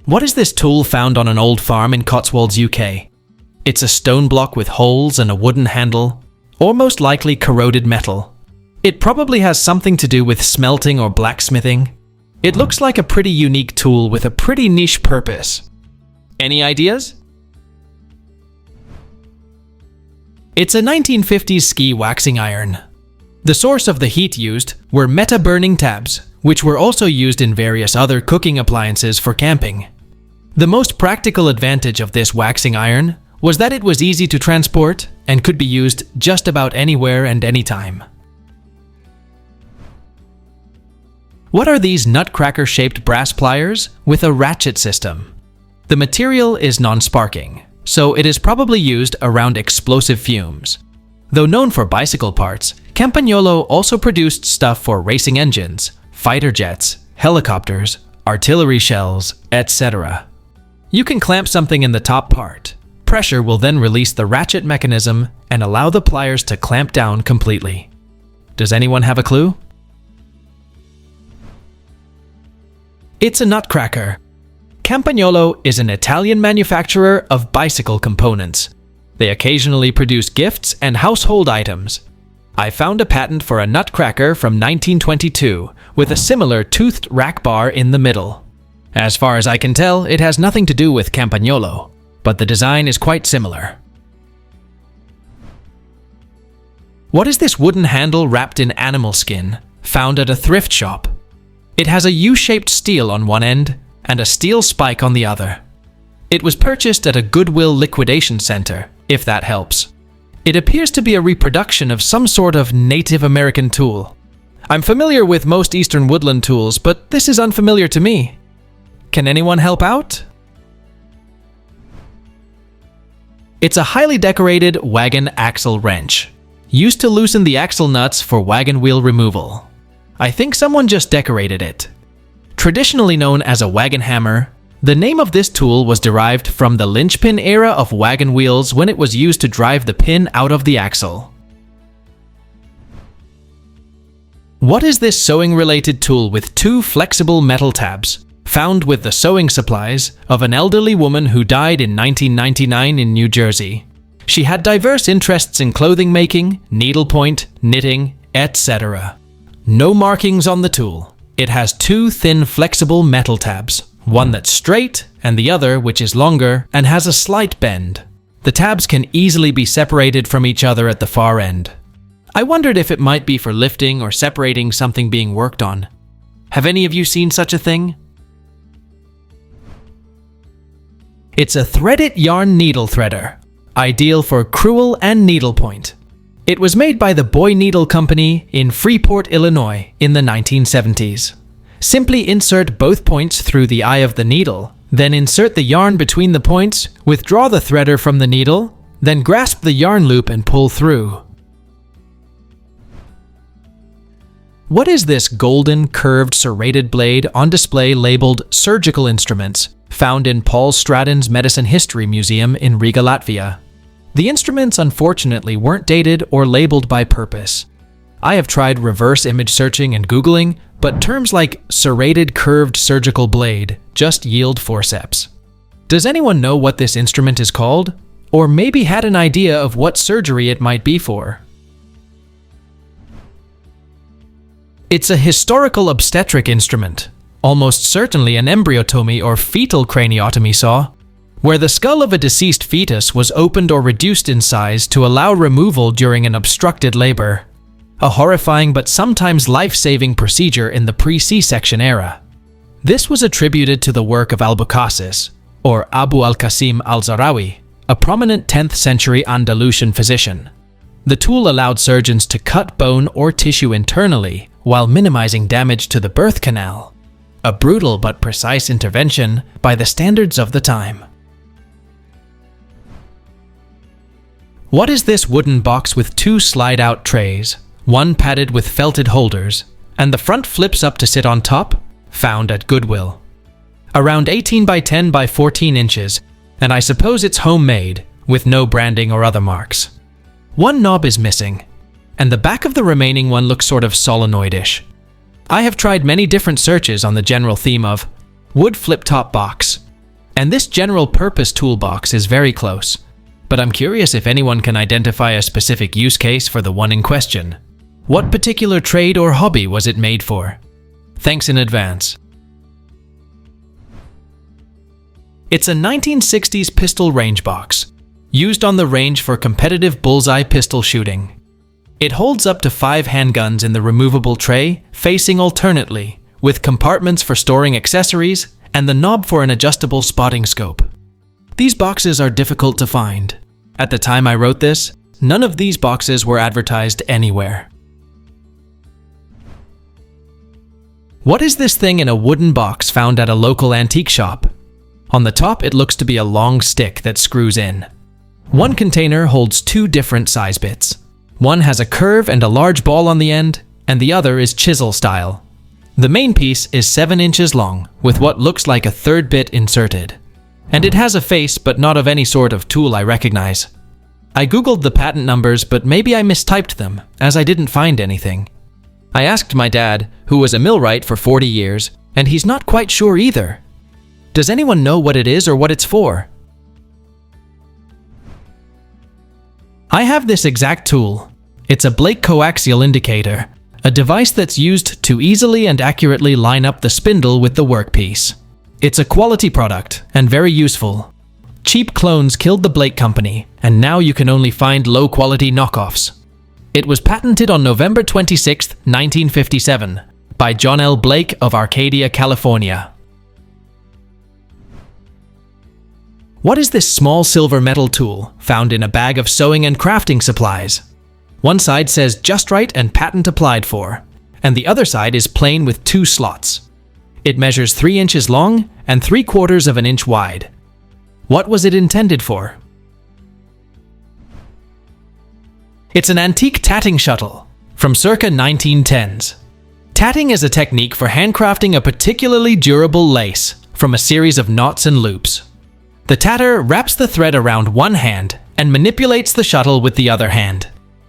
What is this tool found on an old farm in Cotswolds, UK? It's a stone block with holes and a wooden handle, or most likely corroded metal. It probably has something to do with smelting or blacksmithing. It looks like a pretty unique tool with a pretty niche purpose. Any ideas? It's a 1950s ski waxing iron. The source of the heat used were meta-burning tabs, which were also used in various other cooking appliances for camping. The most practical advantage of this waxing iron was that it was easy to transport and could be used just about anywhere and anytime. What are these nutcracker-shaped brass pliers with a ratchet system? The material is non-sparking, so it is probably used around explosive fumes. Though known for bicycle parts, Campagnolo also produced stuff for racing engines, fighter jets, helicopters, artillery shells, etc. You can clamp something in the top part. Pressure will then release the ratchet mechanism and allow the pliers to clamp down completely. Does anyone have a clue? It's a nutcracker. Campagnolo is an Italian manufacturer of bicycle components. They occasionally produce gifts and household items. I found a patent for a nutcracker from 1922 with a similar toothed rack bar in the middle. As far as I can tell, it has nothing to do with Campagnolo, but the design is quite similar. What is this wooden handle wrapped in animal skin, found at a thrift shop? It has a U-shaped steel on one end and a steel spike on the other. It was purchased at a Goodwill liquidation center, if that helps. It appears to be a reproduction of some sort of Native American tool. I'm familiar with most Eastern woodland tools, but this is unfamiliar to me. Can anyone help out? It's a highly decorated wagon axle wrench, used to loosen the axle nuts for wagon wheel removal. I think someone just decorated it. Traditionally known as a wagon hammer, the name of this tool was derived from the linchpin era of wagon wheels when it was used to drive the pin out of the axle. What is this sewing-related tool with two flexible metal tabs, found with the sewing supplies of an elderly woman who died in 1999 in New Jersey? She had diverse interests in clothing making, needlepoint, knitting, etc. No markings on the tool. It has two thin flexible metal tabs, one that's straight and the other which is longer and has a slight bend. The tabs can easily be separated from each other at the far end. I wondered if it might be for lifting or separating something being worked on. Have any of you seen such a thing? It's a threaded yarn needle threader, ideal for crewel and needlepoint. It was made by the Boy Needle Company in Freeport, Illinois in the 1970s. Simply insert both points through the eye of the needle, then insert the yarn between the points, withdraw the threader from the needle, then grasp the yarn loop and pull through. What is this golden curved serrated blade on display labeled Surgical Instruments, found in Paul Stratton's Medicine History Museum in Riga, Latvia? The instruments unfortunately weren't dated or labeled by purpose. I have tried reverse image searching and Googling, but terms like serrated curved surgical blade just yield forceps. Does anyone know what this instrument is called? Or maybe had an idea of what surgery it might be for? It's a historical obstetric instrument, almost certainly an embryotomy or fetal craniotomy saw, where the skull of a deceased fetus was opened or reduced in size to allow removal during an obstructed labor. A horrifying but sometimes life-saving procedure in the pre-C-section era. This was attributed to the work of Albucasis, or Abu al-Qasim al-Zahrawi, a prominent 10th century Andalusian physician. The tool allowed surgeons to cut bone or tissue internally while minimizing damage to the birth canal. A brutal but precise intervention by the standards of the time. What is this wooden box with two slide-out trays, one padded with felted holders, and the front flips up to sit on top? Found at Goodwill. Around 18 by 10 by 14 inches, and I suppose it's homemade, with no branding or other marks. One knob is missing. and the back of the remaining one looks sort of solenoidish. I have tried many different searches on the general theme of wood flip-top box, and this general purpose toolbox is very close, but I'm curious if anyone can identify a specific use case for the one in question. What particular trade or hobby was it made for? Thanks in advance. It's a 1960s pistol range box, used on the range for competitive bullseye pistol shooting. It holds up to 5 handguns in the removable tray, facing alternately, with compartments for storing accessories and the knob for an adjustable spotting scope. These boxes are difficult to find. At the time I wrote this, none of these boxes were advertised anywhere. What is this thing in a wooden box found at a local antique shop? On the top, it looks to be a long stick that screws in. One container holds 2 different size bits. One has a curve and a large ball on the end, and the other is chisel style. The main piece is 7 inches long, with what looks like a third bit inserted. And it has a face, but not of any sort of tool I recognize. I googled the patent numbers, but maybe I mistyped them, as I didn't find anything. I asked my dad, who was a millwright for 40 years, and he's not quite sure either. Does anyone know what it is or what it's for? I have this exact tool. It's a Blake coaxial indicator, a device that's used to easily and accurately line up the spindle with the workpiece. It's a quality product and very useful. Cheap clones killed the Blake company, and now you can only find low-quality knockoffs. It was patented on November 26, 1957, by John L. Blake of Arcadia, California. What is this small silver metal tool found in a bag of sewing and crafting supplies? One side says just right and patent applied for, and the other side is plain with 2 slots. It measures 3 inches long and 3/4 of an inch wide. What was it intended for? It's an antique tatting shuttle from circa 1910s. Tatting is a technique for handcrafting a particularly durable lace from a series of knots and loops. The tatter wraps the thread around one hand and manipulates the shuttle with the other hand.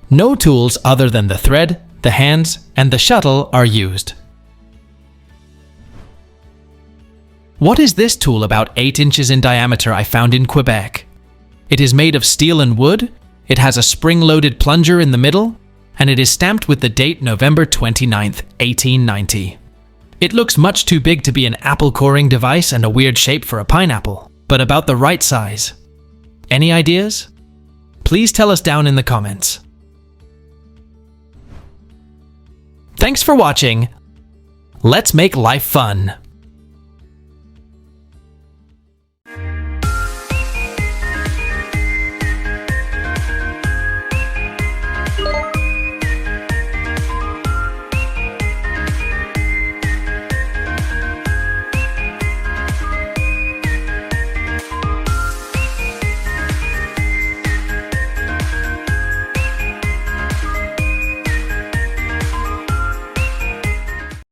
No tools other than the thread, the hands, and the shuttle are used. What is this tool about 8 inches in diameter I found in Quebec? It is made of steel and wood, it has a spring-loaded plunger in the middle, and it is stamped with the date November 29, 1890. It looks much too big to be an apple coring device and a weird shape for a pineapple, but about the right size. Any ideas? Please tell us down in the comments. Thanks for watching. Let's make life fun.